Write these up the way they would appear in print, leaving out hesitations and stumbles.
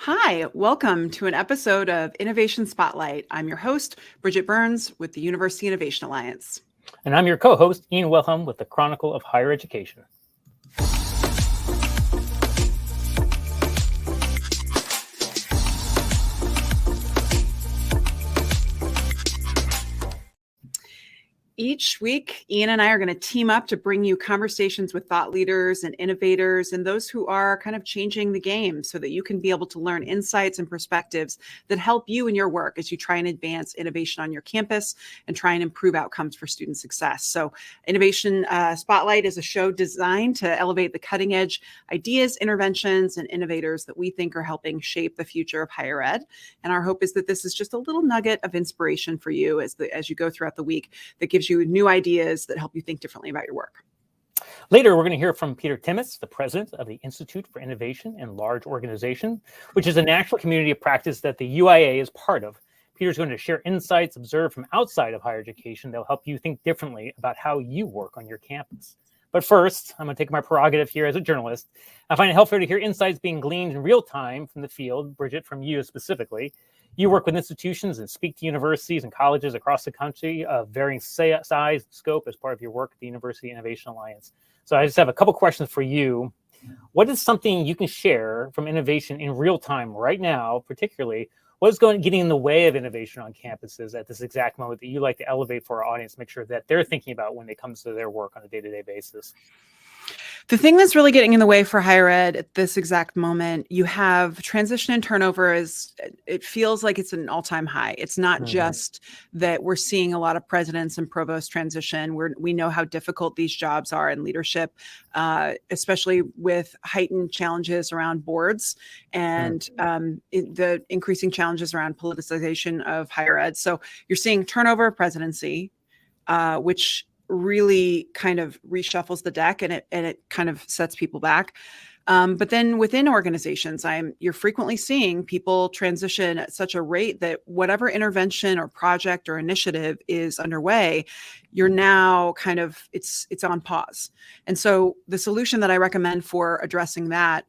Hi, welcome to an episode of Innovation Spotlight. I'm your host, Bridget Burns with the University Innovation Alliance. And I'm your co-host, Ian Wilhelm with the Chronicle of Higher Education. Each week, Ian and I are going to team up to bring you conversations with thought leaders and innovators and those who are kind of changing the game so that you can be able to learn insights and perspectives that help you in your work as you try and advance innovation on your campus and try and improve outcomes for student success. So Innovation Spotlight is a show designed to elevate the cutting edge ideas, interventions, and innovators that we think are helping shape the future of higher ed. And our hope is that this is just a little nugget of inspiration for you as you go throughout the week that gives you new ideas that help you think differently about your work. Later, we're going to hear from Peter Temes, the president of the Institute for Innovation in Large Organization, which is a national community of practice that the UIA is part of. Peter's going to share insights observed from outside of higher education that will help you think differently about how you work on your campus. But first, I'm going to take my prerogative here as a journalist. I find it helpful to hear insights being gleaned in real time from the field. Bridget, from you specifically. You work with institutions and speak to universities and colleges across the country of varying size and scope as part of your work at the University Innovation Alliance. So I just have a couple questions for you. What is something you can share from innovation in real time right now, particularly? What is getting in the way of innovation on campuses at this exact moment that you like to elevate for our audience, make sure that they're thinking about when it comes to their work on a day-to-day basis? The thing that's really getting in the way for higher ed at this exact moment, you have transition and turnover it feels like it's an all-time high. It's not just that we're seeing a lot of presidents and provosts transition. We know how difficult these jobs are in leadership, especially with heightened challenges around boards and the increasing challenges around politicization of higher ed. So you're seeing turnover of presidency, which really kind of reshuffles the deck and it kind of sets people back. But then within organizations, you're frequently seeing people transition at such a rate that whatever intervention or project or initiative is underway, you're now kind of, it's on pause. And so the solution that I recommend for addressing that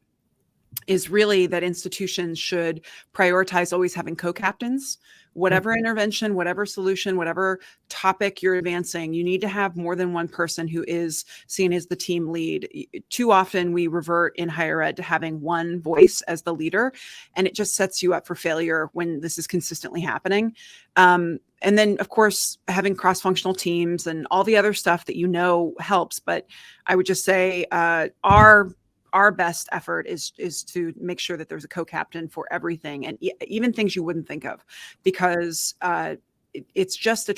is really that institutions should prioritize always having co-captains. Whatever intervention, whatever solution, whatever topic you're advancing, you need to have more than one person who is seen as the team lead. Too often we revert in higher ed to having one voice as the leader, and it just sets you up for failure when this is consistently happening. And then, of course, having cross-functional teams and all the other stuff that helps. But I would just say our best effort is to make sure that there's a co-captain for everything, and even things you wouldn't think of, because it's just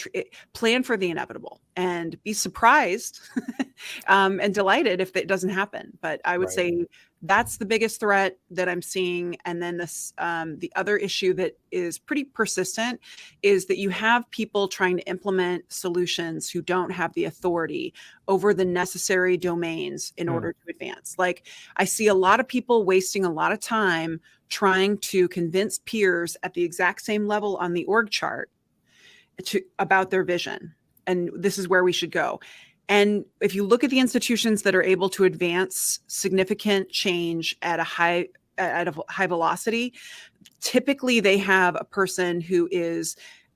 plan for the inevitable and be surprised and delighted if it doesn't happen. But I would say that's the biggest threat that I'm seeing. And then the other issue that is pretty persistent is that you have people trying to implement solutions who don't have the authority over the necessary domains in order to advance. Like, I see a lot of people wasting a lot of time trying to convince peers at the exact same level on the org chart about their vision. And this is where we should go. And if you look at the institutions that are able to advance significant change at a high velocity, typically they have a person who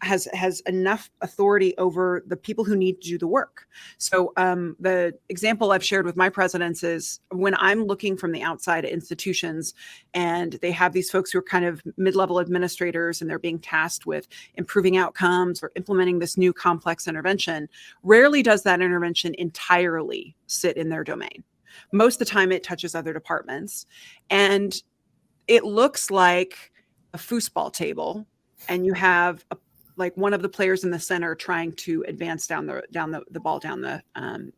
has enough authority over the people who need to do the work. So the example I've shared with my presidents is when I'm looking from the outside at institutions and they have these folks who are kind of mid-level administrators and they're being tasked with improving outcomes or implementing this new complex intervention, rarely does that intervention entirely sit in their domain. Most of the time it touches other departments, and it looks like a foosball table, and you have like one of the players in the center trying to advance down the ball down the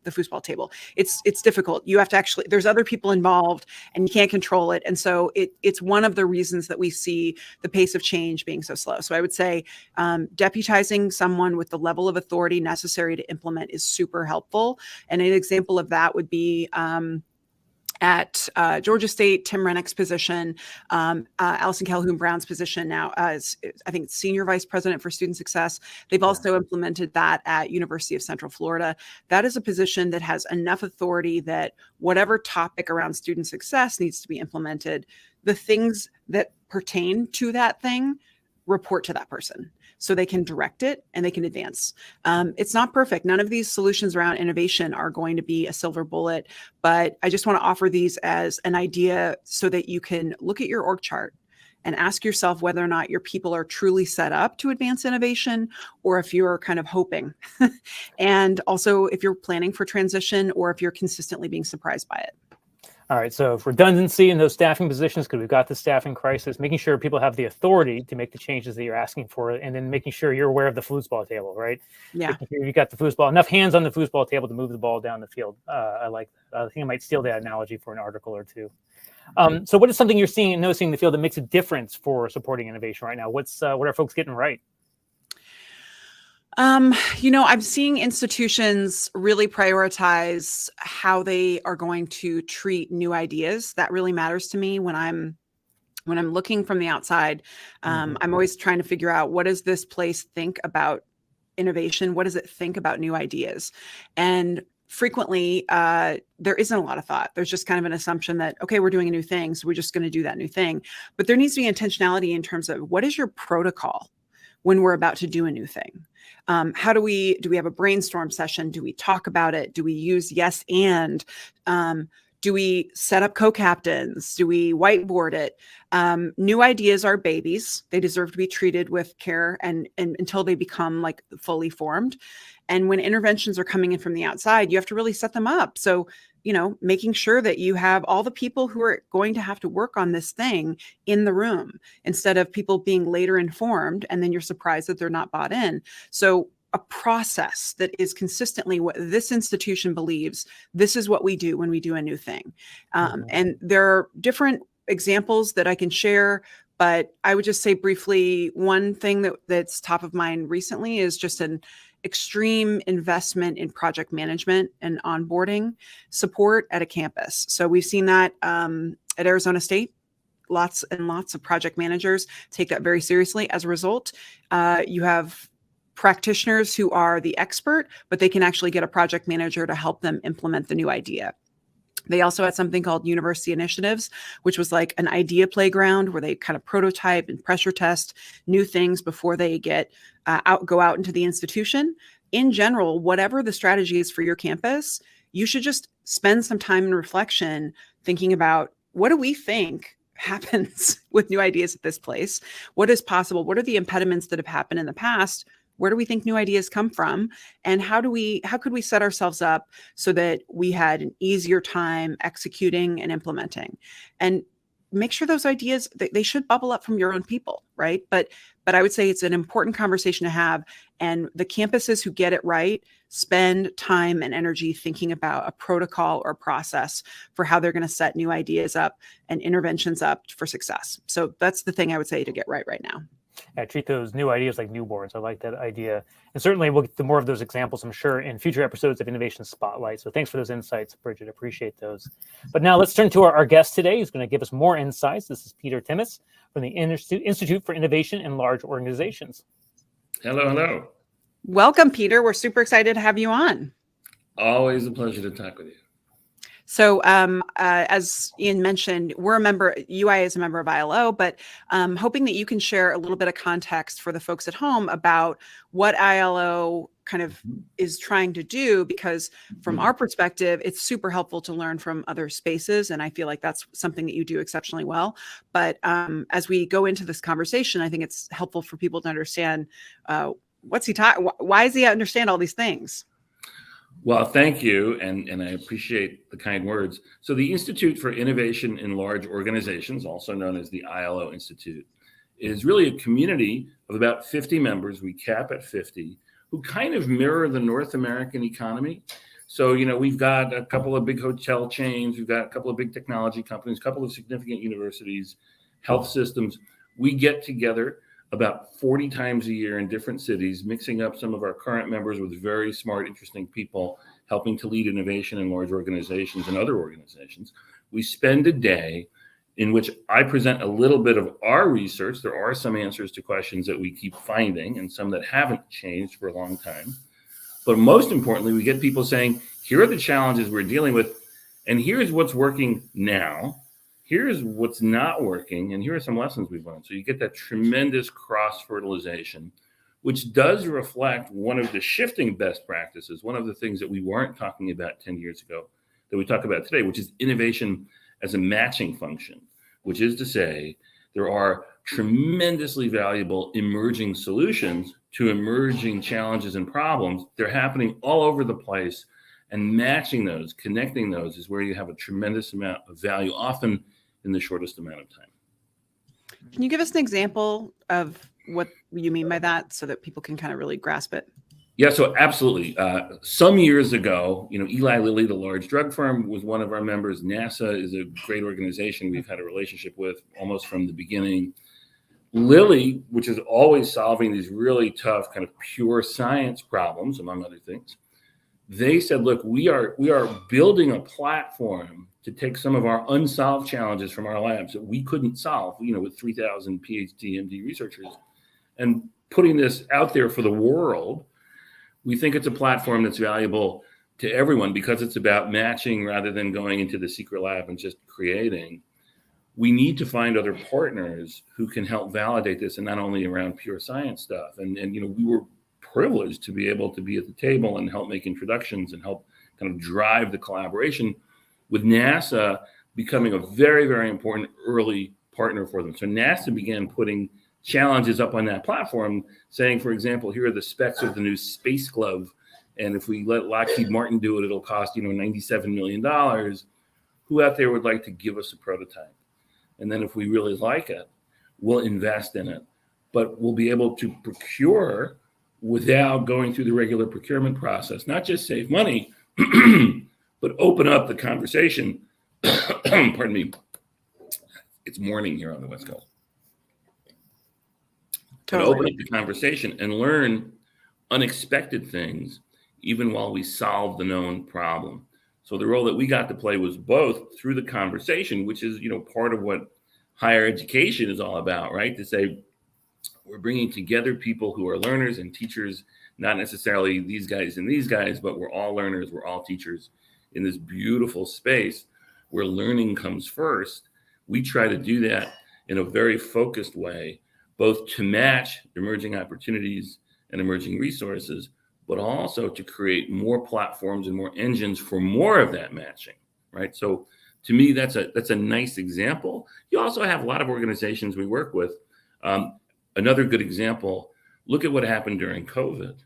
foosball table. It's difficult. You have to actually, there's other people involved and you can't control it. And so it's one of the reasons that we see the pace of change being so slow. So I would say deputizing someone with the level of authority necessary to implement is super helpful. And an example of that would be at Georgia State, Tim Rennick's position, Allison Calhoun-Brown's position now as, I think, Senior Vice President for Student Success. They've also implemented that at University of Central Florida. That is a position that has enough authority that whatever topic around student success needs to be implemented, the things that pertain to that thing report to that person so they can direct it and they can advance. It's not perfect. None of these solutions around innovation are going to be a silver bullet, but I just want to offer these as an idea so that you can look at your org chart and ask yourself whether or not your people are truly set up to advance innovation, or if you're kind of hoping. And also if you're planning for transition, or if you're consistently being surprised by it. All right, so if redundancy in those staffing positions, because we've got the staffing crisis, making sure people have the authority to make the changes that you're asking for, and then making sure you're aware of the foosball table, right? Yeah. Making sure you've got the foosball, enough hands on the foosball table to move the ball down the field. I like that. I think I might steal that analogy for an article or two. So what is something you're seeing and noticing in the field that makes a difference for supporting innovation right now? What are folks getting right? I'm seeing institutions really prioritize how they are going to treat new ideas. That really matters to me when I'm looking from the outside. I'm always trying to figure out, what does this place think about innovation? What does it think about new ideas? And frequently, there isn't a lot of thought. There's just kind of an assumption that, okay, we're doing a new thing, so we're just going to do that new thing. But there needs to be intentionality in terms of, what is your protocol when we're about to do a new thing? How do we have a brainstorm session? Do we talk about it? Do we use yes and? Do we set up co-captains? Do we whiteboard it? New ideas are babies. They deserve to be treated with care and until they become like fully formed. And when interventions are coming in from the outside, you have to really set them up. So, making sure that you have all the people who are going to have to work on this thing in the room, instead of people being later informed and then you're surprised that they're not bought in. So a process that is consistently what this institution believes, this is what we do when we do a new thing. And there are different examples that I can share, but I would just say briefly, one thing that's top of mind recently is just an extreme investment in project management and onboarding support at a campus. So we've seen that at Arizona State. Lots and lots of project managers take that very seriously. As a result, you have practitioners who are the expert, but they can actually get a project manager to help them implement the new idea. They also had something called University Initiatives, which was like an idea playground where they kind of prototype and pressure test new things before they go out into the institution. In general, whatever the strategy is for your campus, you should just spend some time in reflection thinking about, what do we think happens with new ideas at this place? What is possible? What are the impediments that have happened in the past? Where do we think new ideas come from? And how could we set ourselves up so that we had an easier time executing and implementing? And make sure those ideas, they should bubble up from your own people, right? But I would say it's an important conversation to have. And the campuses who get it right spend time and energy thinking about a protocol or process for how they're going to set new ideas up and interventions up for success. So that's the thing I would say to get right now. Yeah, treat those new ideas like newborns. I like that idea. And certainly we'll get to more of those examples, I'm sure, in future episodes of Innovation Spotlight. So thanks for those insights, Bridget. Appreciate those. But now let's turn to our guest today, who's going to give us more insights. This is Peter Temes from the Institute for Innovation in Large Organizations. Hello. Welcome, Peter. We're super excited to have you on. Always a pleasure to talk with you. So as Ian mentioned, UIA is a member of ILO, but hoping that you can share a little bit of context for the folks at home about what ILO kind of is trying to do, because from our perspective, it's super helpful to learn from other spaces. And I feel like that's something that you do exceptionally well. But as we go into this conversation, I think it's helpful for people to understand why does he understand all these things? Well, thank you, and I appreciate the kind words. So the Institute for Innovation in Large Organizations, also known as the ILO Institute, is really a community of about 50 members. We cap at 50, who kind of mirror the North American economy. So, we've got a couple of big hotel chains, we've got a couple of big technology companies, a couple of significant universities, health systems. We get together about 40 times a year in different cities, mixing up some of our current members with very smart, interesting people helping to lead innovation in large organizations and other organizations. We spend a day in which I present a little bit of our research. There are some answers to questions that we keep finding and some that haven't changed for a long time. But most importantly, we get people saying, here are the challenges we're dealing with, and here's what's working now. here's what's not working, and here are some lessons we've learned. So you get that tremendous cross-fertilization, which does reflect one of the shifting best practices, one of the things that we weren't talking about 10 years ago that we talk about today, which is innovation as a matching function, which is to say there are tremendously valuable emerging solutions to emerging challenges and problems. They're happening all over the place, and matching those, connecting those is where you have a tremendous amount of value, often in the shortest amount of time. Can you give us an example of what you mean by that so that people can kind of really grasp it? Yeah, so absolutely. Some years ago, Eli Lilly, the large drug firm, was one of our members. NASA is a great organization we've had a relationship with almost from the beginning. Lilly, which is always solving these really tough kind of pure science problems, among other things, they said, look, we are building a platform to take some of our unsolved challenges from our labs that we couldn't solve, with 3,000 PhD, MD researchers, and putting this out there for the world. We think it's a platform that's valuable to everyone because it's about matching rather than going into the secret lab and just creating. We need to find other partners who can help validate this, and not only around pure science stuff. And we were privileged to be able to be at the table and help make introductions and help kind of drive the collaboration, with NASA becoming a very, very important early partner for them. So NASA began putting challenges up on that platform, saying, for example, here are the specs of the new space glove, and if we let Lockheed Martin do it, it'll cost $97 million. Who out there would like to give us a prototype? And then if we really like it, we'll invest in it, but we'll be able to procure without going through the regular procurement process, not just save money, but open up the conversation. Pardon me. It's morning here on the West Coast. Totally. Open up the conversation and learn unexpected things, even while we solve the known problem. So the role that we got to play was both through the conversation, which is, part of what higher education is all about, right? To say, we're bringing together people who are learners and teachers, not necessarily these guys and these guys, but we're all learners, we're all teachers in this beautiful space where learning comes first. We try to do that in a very focused way, both to match emerging opportunities and emerging resources, but also to create more platforms and more engines for more of that matching, right? So to me, that's a nice example. You also have a lot of organizations we work with. Another good example, look at what happened during COVID.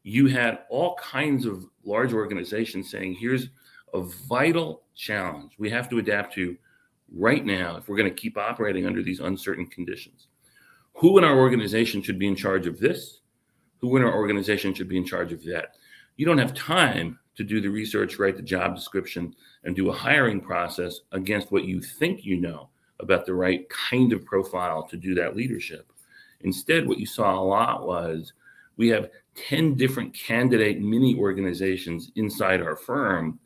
You had all kinds of large organizations saying, here's a vital challenge we have to adapt to right now if we're going to keep operating under these uncertain conditions. Who in our organization should be in charge of this? Who in our organization should be in charge of that? You don't have time to do the research, write the job description, and do a hiring process against what you think you know about the right kind of profile to do that leadership. Instead, what you saw a lot was we have 10 different candidate mini organizations inside our firm.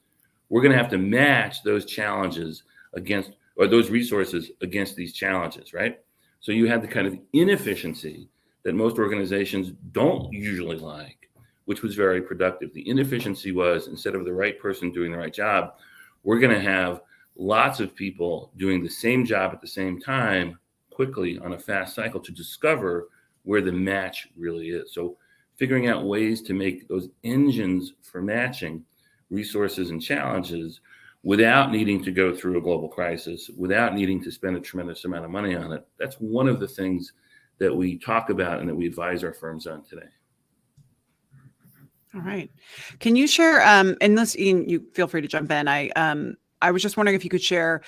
We're going to have to match those challenges against, or those resources against these challenges, right? So you have the kind of inefficiency that most organizations don't usually like, which was very productive. The inefficiency was, instead of the right person doing the right job, we're going to have lots of people doing the same job at the same time quickly on a fast cycle to discover where the match really is. So figuring out ways to make those engines for matching resources and challenges without needing to go through a global crisis, without needing to spend a tremendous amount of money on it. That's one of the things that we talk about and that we advise our firms on today. All right. Can you share, unless Ian, you feel free to jump in. I was just wondering if you could share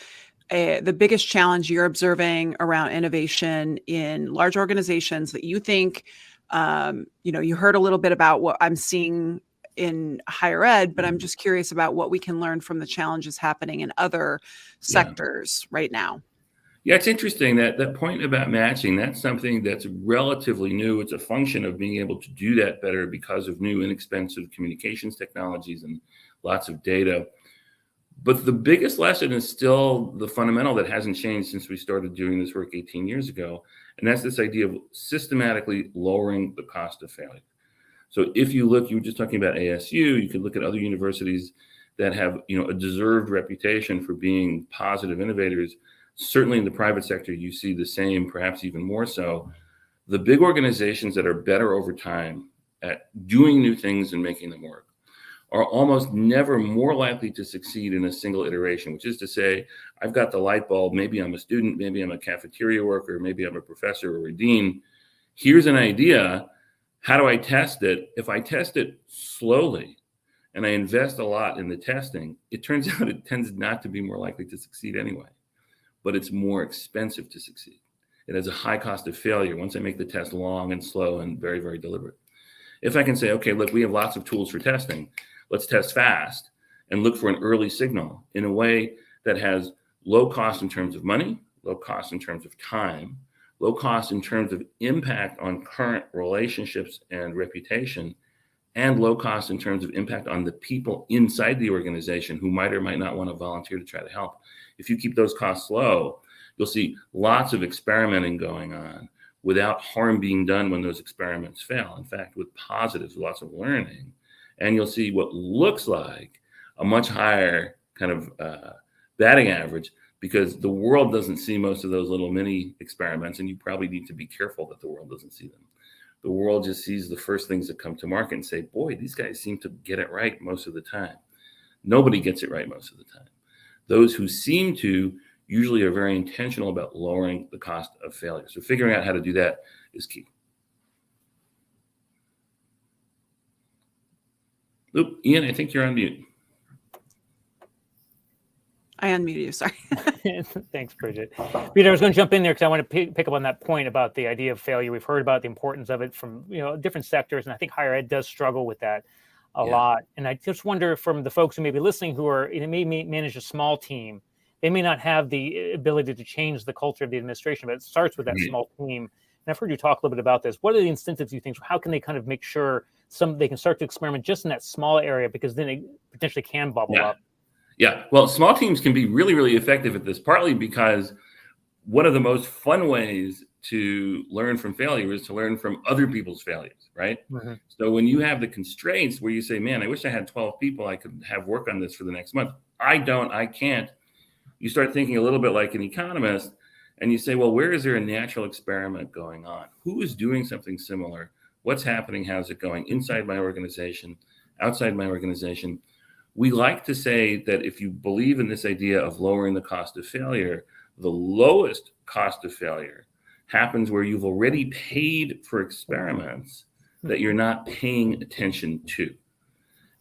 the biggest challenge you're observing around innovation in large organizations that you think, you heard a little bit about what I'm seeing in higher ed, but I'm just curious about what we can learn from the challenges happening in other sectors right now. Yeah, it's interesting that point about matching. That's something that's relatively new. It's a function of being able to do that better because of new inexpensive communications technologies and lots of data. But the biggest lesson is still the fundamental that hasn't changed since we started doing this work 18 years ago. And that's this idea of systematically lowering the cost of failure. So if you look, you were just talking about ASU, you could look at other universities that have, a deserved reputation for being positive innovators. Certainly in the private sector, you see the same, perhaps even more so. The big organizations that are better over time at doing new things and making them work are almost never more likely to succeed in a single iteration, which is to say, I've got the light bulb, maybe I'm a student, maybe I'm a cafeteria worker, maybe I'm a professor or a dean. Here's an idea. How do I test it? If I test it slowly and I invest a lot in the testing, it turns out it tends not to be more likely to succeed anyway, but it's more expensive to succeed. It has a high cost of failure once I make the test long and slow and very, very deliberate. If I can say, okay, look, we have lots of tools for testing. Let's test fast and look for an early signal in a way that has low cost in terms of money, low cost in terms of time, low cost in terms of impact on current relationships and reputation, and low cost in terms of impact on the people inside the organization who might or might not want to volunteer to try to help. If you keep those costs low, you'll see lots of experimenting going on without harm being done when those experiments fail. In fact, with positives, lots of learning. And you'll see what looks like a much higher kind of batting average, because the world doesn't see most of those little mini experiments, and you probably need to be careful that the world doesn't see them. The world just sees the first things that come to market and say, boy, these guys seem to get it right most of the time. Nobody gets it right most of the time. Those who seem to usually are very intentional about lowering the cost of failure. So figuring out how to do that is key. Oop, Ian, I think you're on mute. I unmuted you, sorry. Thanks, Bridget. Peter, I was going to jump in there because I want to pick up on that point about the idea of failure. We've heard about the importance of it from different sectors, and I think higher ed does struggle with that a lot. And I just wonder, from the folks who may be listening who are may manage a small team, they may not have the ability to change the culture of the administration, but it starts with that small team. And I've heard you talk a little bit about this. What are the incentives you think? How can they kind of make sure they can start to experiment just in that small area, because then it potentially can bubble up? Yeah, well, small teams can be really, really effective at this, partly because one of the most fun ways to learn from failure is to learn from other people's failures, right? Mm-hmm. So when you have the constraints where you say, man, I wish I had 12 people I could have work on this for the next month. I can't. You start thinking a little bit like an economist, and you say, well, where is there a natural experiment going on? Who is doing something similar? What's happening? How's it going inside my organization, outside my organization? We like to say that if you believe in this idea of lowering the cost of failure, the lowest cost of failure happens where you've already paid for experiments that you're not paying attention to.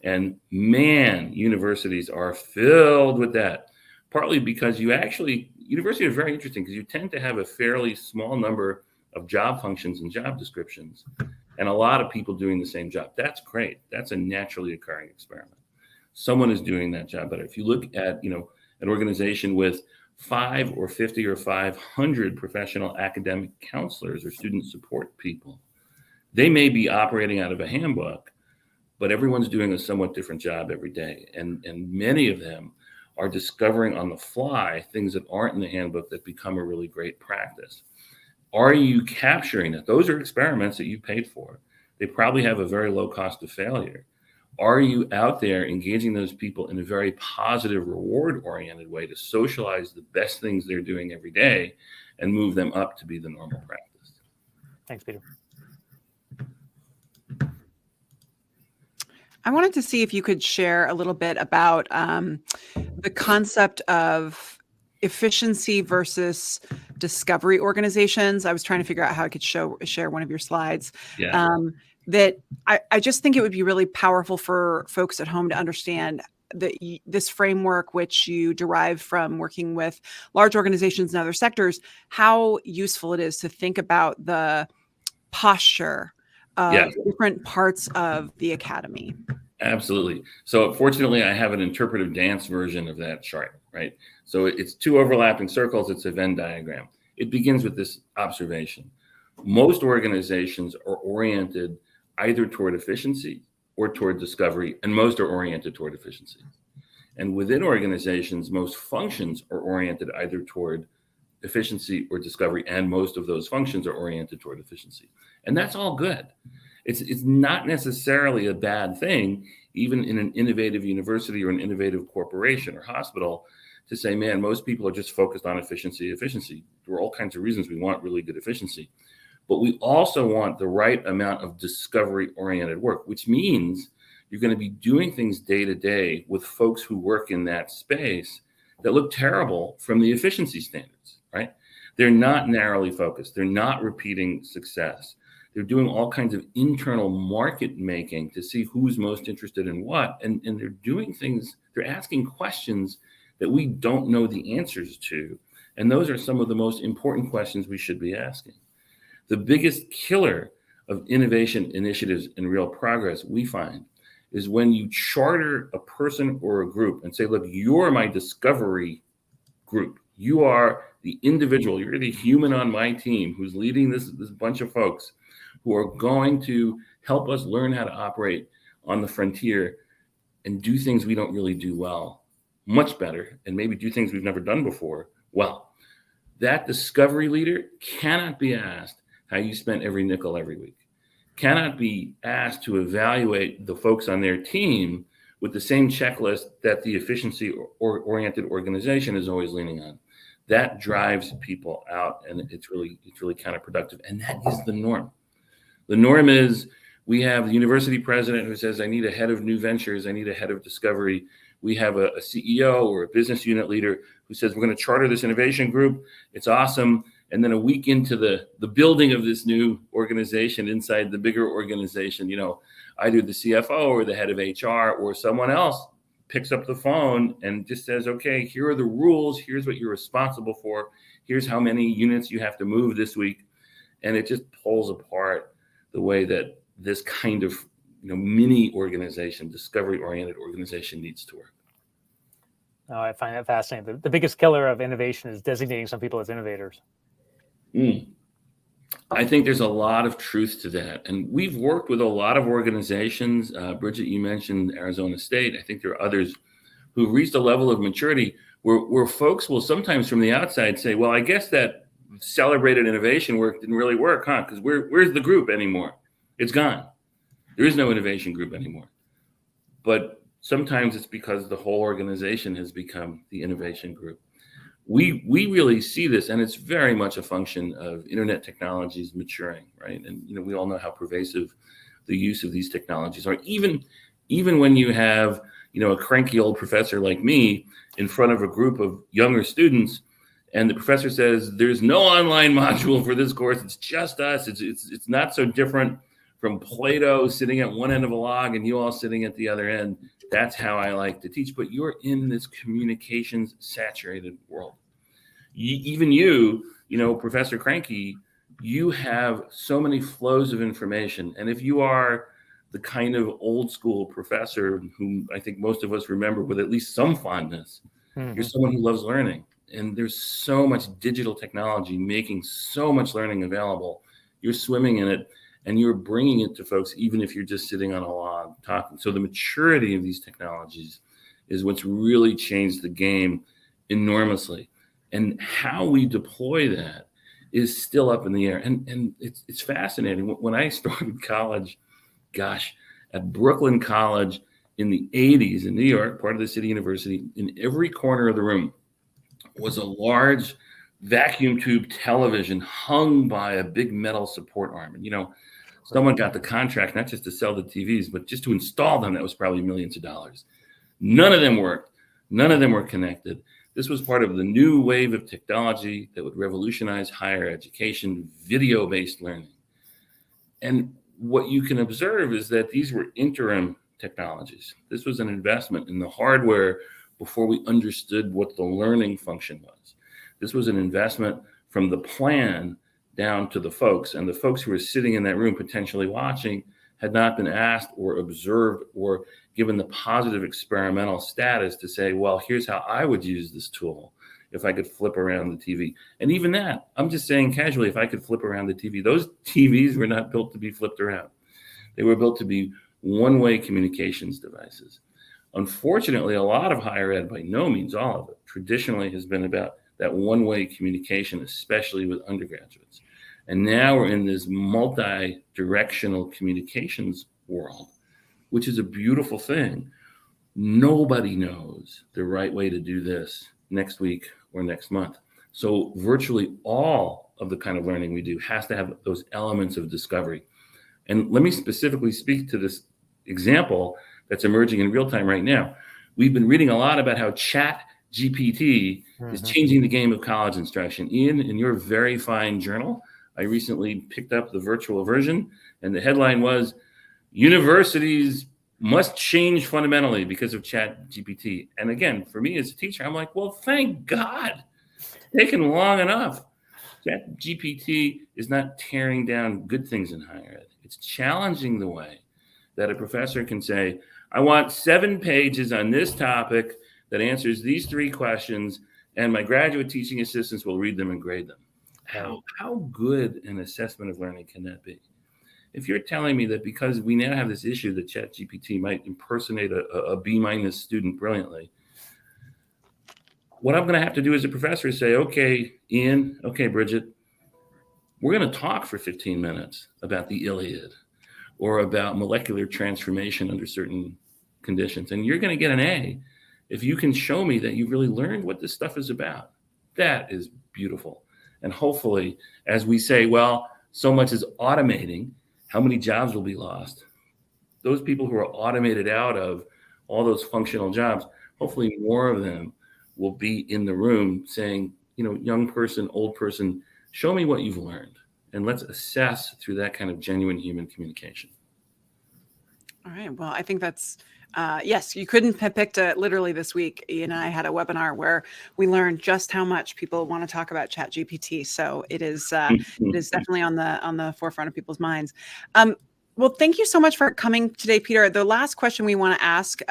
And man, universities are filled with that, partly because universities are very interesting because you tend to have a fairly small number of job functions and job descriptions and a lot of people doing the same job. That's great. That's a naturally occurring experiment. Someone is doing that job better. If you look at, an organization with 5 or 50 or 500 professional academic counselors or student support people, they may be operating out of a handbook, but everyone's doing a somewhat different job every day. And many of them are discovering on the fly things that aren't in the handbook that become a really great practice. Are you capturing it? Those are experiments that you paid for. They probably have a very low cost of failure. Are you out there engaging those people in a very positive, reward-oriented way to socialize the best things they're doing every day and move them up to be the normal practice? Thanks, Peter. I wanted to see if you could share a little bit about the concept of efficiency versus discovery organizations. I was trying to figure out how I could share one of your slides. Yeah. That I just think it would be really powerful for folks at home to understand that this framework, which you derive from working with large organizations and other sectors, how useful it is to think about the posture of different parts of the academy. Absolutely. So fortunately, I have an interpretive dance version of that chart, right? So it's 2 overlapping circles. It's a Venn diagram. It begins with this observation. Most organizations are oriented either toward efficiency or toward discovery, and most are oriented toward efficiency. And within organizations, most functions are oriented either toward efficiency or discovery, and most of those functions are oriented toward efficiency. And that's all good. It's not necessarily a bad thing, even in an innovative university or an innovative corporation or hospital, to say, man, most people are just focused on efficiency. There are all kinds of reasons we want really good efficiency. But we also want the right amount of discovery-oriented work, which means you're going to be doing things day to day with folks who work in that space that look terrible from the efficiency standards, right? They're not narrowly focused. They're not repeating success. They're doing all kinds of internal market making to see who's most interested in what. And they're doing things, they're asking questions that we don't know the answers to. And those are some of the most important questions we should be asking. The biggest killer of innovation initiatives and real progress, we find, is when you charter a person or a group and say, look, you're my discovery group. You are the individual, you're the human on my team who's leading this bunch of folks who are going to help us learn how to operate on the frontier and do things we don't really do well, much better, and maybe do things we've never done before well. That discovery leader cannot be asked how you spent every nickel every week, cannot be asked to evaluate the folks on their team with the same checklist that the efficiency-oriented organization is always leaning on. That drives people out, and it's really counterproductive. And that is the norm. The norm is we have the university president who says, I need a head of new ventures, I need a head of discovery. We have a CEO or a business unit leader who says, we're going to charter this innovation group. It's awesome. And then a week into the building of this new organization inside the bigger organization, either the CFO or the head of HR or someone else picks up the phone and just says, okay, here are the rules. Here's what you're responsible for. Here's how many units you have to move this week. And it just pulls apart the way that this kind of mini organization, discovery-oriented organization needs to work. Oh, I find that fascinating. The biggest killer of innovation is designating some people as innovators. I think there's a lot of truth to that. And we've worked with a lot of organizations. Bridget, you mentioned Arizona State. I think there are others who've reached a level of maturity where folks will sometimes from the outside say, well, I guess that celebrated innovation work didn't really work, huh? Because where's the group anymore? It's gone. There is no innovation group anymore. But sometimes it's because the whole organization has become the innovation group. We really see this, and it's very much a function of internet technologies maturing, right? And we all know how pervasive the use of these technologies are. Even when you have a cranky old professor like me in front of a group of younger students, and the professor says there's no online module for this course. It's just us. It's not so different from Plato sitting at one end of a log and you all sitting at the other end. That's how I like to teach. But you're in this communications saturated world. Even you, Professor Cranky, you have so many flows of information. And if you are the kind of old school professor whom I think most of us remember with at least some fondness, you're someone who loves learning. And there's so much digital technology making so much learning available. You're swimming in it. And you're bringing it to folks, even if you're just sitting on a log talking. So the maturity of these technologies is what's really changed the game enormously. And how we deploy that is still up in the air. And it's fascinating. When I started college, at Brooklyn College in the 80s in New York, part of the City University, in every corner of the room was a large vacuum tube television hung by a big metal support arm. And someone got the contract not just to sell the TVs, but just to install them. That was probably millions of dollars. None of them worked. None of them were connected. This was part of the new wave of technology that would revolutionize higher education, video-based learning. And what you can observe is that these were interim technologies. This was an investment in the hardware before we understood what the learning function was. This was an investment from the plan down to the folks, and the folks who were sitting in that room potentially watching had not been asked or observed or given the positive experimental status to say, well, here's how I would use this tool if I could flip around the TV. And even that, I'm just saying casually, if I could flip around the TV, those TVs were not built to be flipped around. They were built to be one-way communications devices. Unfortunately, a lot of higher ed, by no means all of it, traditionally has been about that one-way communication, especially with undergraduates. And now we're in this multi-directional communications world, which is a beautiful thing. Nobody knows the right way to do this next week or next month. So virtually all of the kind of learning we do has to have those elements of discovery. And let me specifically speak to this example that's emerging in real time right now. We've been reading a lot about how Chat GPT is changing the game of college instruction. Ian, in your very fine journal, I recently picked up the virtual version, and the headline was, "Universities must change fundamentally because of Chat GPT." And again, for me as a teacher, I'm like, well, thank God. It's taken long enough. Chat GPT is not tearing down good things in higher ed. It's challenging the way that a professor can say, I want 7 pages on this topic that answers these 3 questions, and my graduate teaching assistants will read them and grade them. How good an assessment of learning can that be? If you're telling me that because we now have this issue that ChatGPT might impersonate a B- student brilliantly, what I'm going to have to do as a professor is say, okay, Ian, okay, Bridget, we're going to talk for 15 minutes about the Iliad or about molecular transformation under certain conditions. And you're going to get an A if you can show me that you've really learned what this stuff is about. That is beautiful. And hopefully, as we say, well, so much is automating, how many jobs will be lost? Those people who are automated out of all those functional jobs, hopefully more of them will be in the room saying, young person, old person, show me what you've learned. And let's assess through that kind of genuine human communication. All right. Well, I think that's, yes, you couldn't have picked literally this week. Ian and I had a webinar where we learned just how much people want to talk about ChatGPT. So it is definitely on the forefront of people's minds. Well, thank you so much for coming today, Peter. The last question we want to ask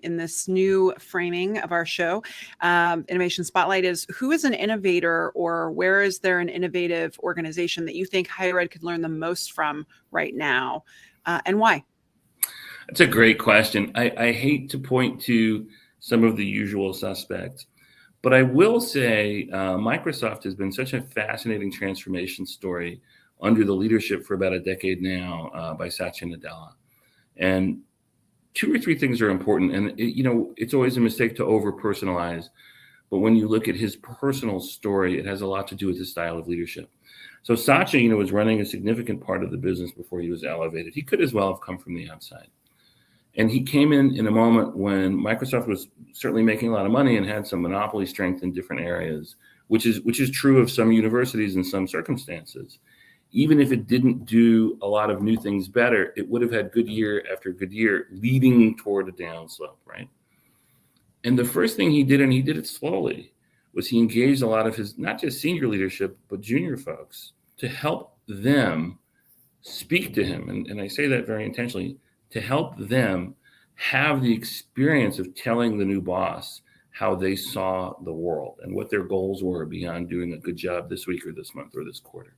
in this new framing of our show, Innovation Spotlight, is who is an innovator, or where is there an innovative organization that you think higher ed could learn the most from right now, and why? That's a great question. I hate to point to some of the usual suspects, but I will say Microsoft has been such a fascinating transformation story under the leadership for about a decade now by Satya Nadella. And 2 or 3 things are important. And it's always a mistake to over-personalize. But when you look at his personal story, it has a lot to do with his style of leadership. So Satya, was running a significant part of the business before he was elevated. He could as well have come from the outside. And he came in a moment when Microsoft was certainly making a lot of money and had some monopoly strength in different areas, which is true of some universities in some circumstances. Even if it didn't do a lot of new things better, it would have had good year after good year leading toward a downslope, right? And the first thing he did, and he did it slowly, was he engaged a lot of his, not just senior leadership, but junior folks to help them speak to him. And I say that very intentionally, to help them have the experience of telling the new boss how they saw the world and what their goals were beyond doing a good job this week or this month or this quarter.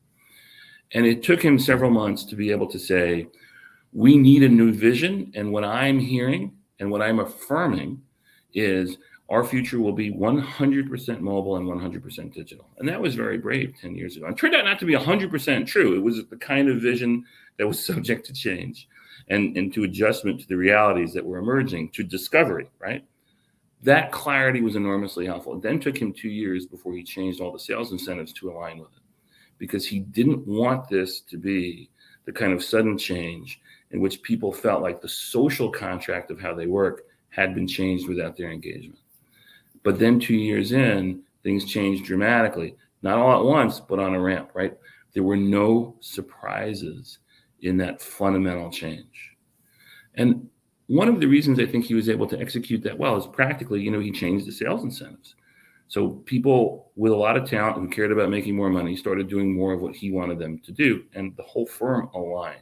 And it took him several months to be able to say, we need a new vision. And what I'm hearing and what I'm affirming is our future will be 100% mobile and 100% digital. And that was very brave 10 years ago. It turned out not to be 100% true. It was the kind of vision that was subject to change and to adjustment to the realities that were emerging, to discovery, right? That clarity was enormously helpful. It then took him 2 years before he changed all the sales incentives to align with it, because he didn't want this to be the kind of sudden change in which people felt like the social contract of how they work had been changed without their engagement. But then 2 years in, things changed dramatically, not all at once, but on a ramp, right? There were no surprises in that fundamental change. And one of the reasons I think he was able to execute that well is practically, he changed the sales incentives. So people with a lot of talent who cared about making more money started doing more of what he wanted them to do, and the whole firm aligned.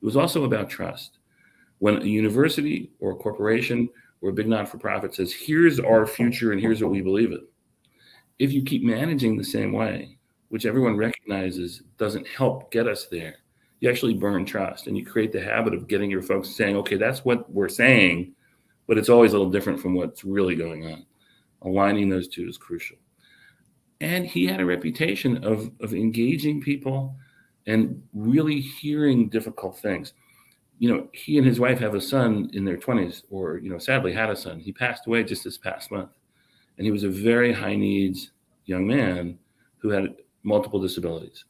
It was also about trust. When a university or a corporation or a big not-for-profit says, here's our future and here's what we believe in, if you keep managing the same way, which everyone recognizes doesn't help get us there, you actually burn trust, and you create the habit of getting your folks saying, okay, that's what we're saying, but it's always a little different from what's really going on. Aligning those two is crucial. And he had a reputation of engaging people and really hearing difficult things. He and his wife have a son in their 20s, or, sadly had a son. He passed away just this past month. And he was a very high needs young man who had multiple disabilities.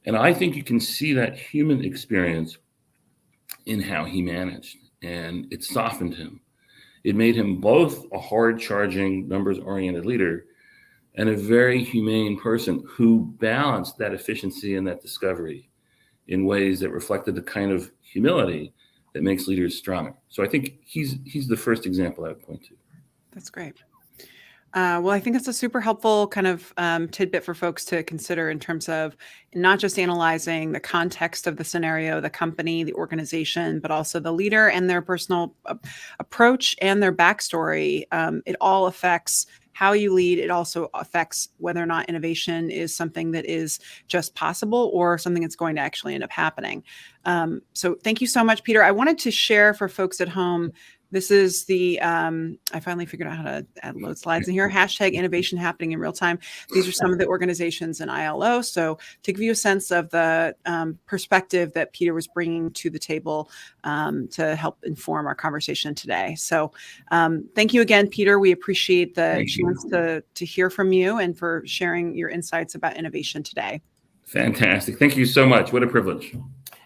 And I think you can see that human experience in how he managed, and it softened him. It made him both a hard-charging, numbers-oriented leader and a very humane person who balanced that efficiency and that discovery in ways that reflected the kind of humility that makes leaders stronger. So I think he's the first example I would point to. That's great. Well, I think it's a super helpful kind of tidbit for folks to consider in terms of not just analyzing the context of the scenario, the company, the organization, but also the leader and their personal approach and their backstory. It all affects how you lead. It also affects whether or not innovation is something that is just possible or something that's going to actually end up happening. So thank you so much, Peter. I wanted to share for folks at home. This is the, I finally figured out how to add load slides in here, hashtag innovation happening in real time. These are some of the organizations in ILO. So to give you a sense of the perspective that Peter was bringing to the table to help inform our conversation today. So thank you again, Peter. We appreciate the chance to hear from you and for sharing your insights about innovation today. Fantastic. Thank you so much. What a privilege.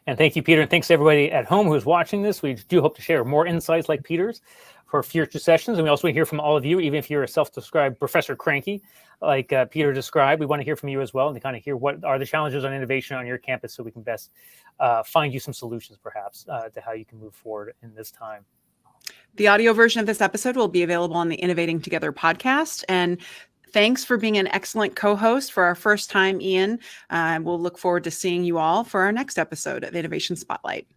And thank you, Peter. And thanks to everybody at home who's watching this. We do hope to share more insights like Peter's for future sessions. And we also want to hear from all of you, even if you're a self-described Professor Cranky, like Peter described. We want to hear from you as well and to kind of hear what are the challenges on innovation on your campus so we can best find you some solutions, perhaps, to how you can move forward in this time. The audio version of this episode will be available on the Innovating Together podcast. And thanks for being an excellent co-host for our first time, Ian. We'll look forward to seeing you all for our next episode of Innovation Spotlight.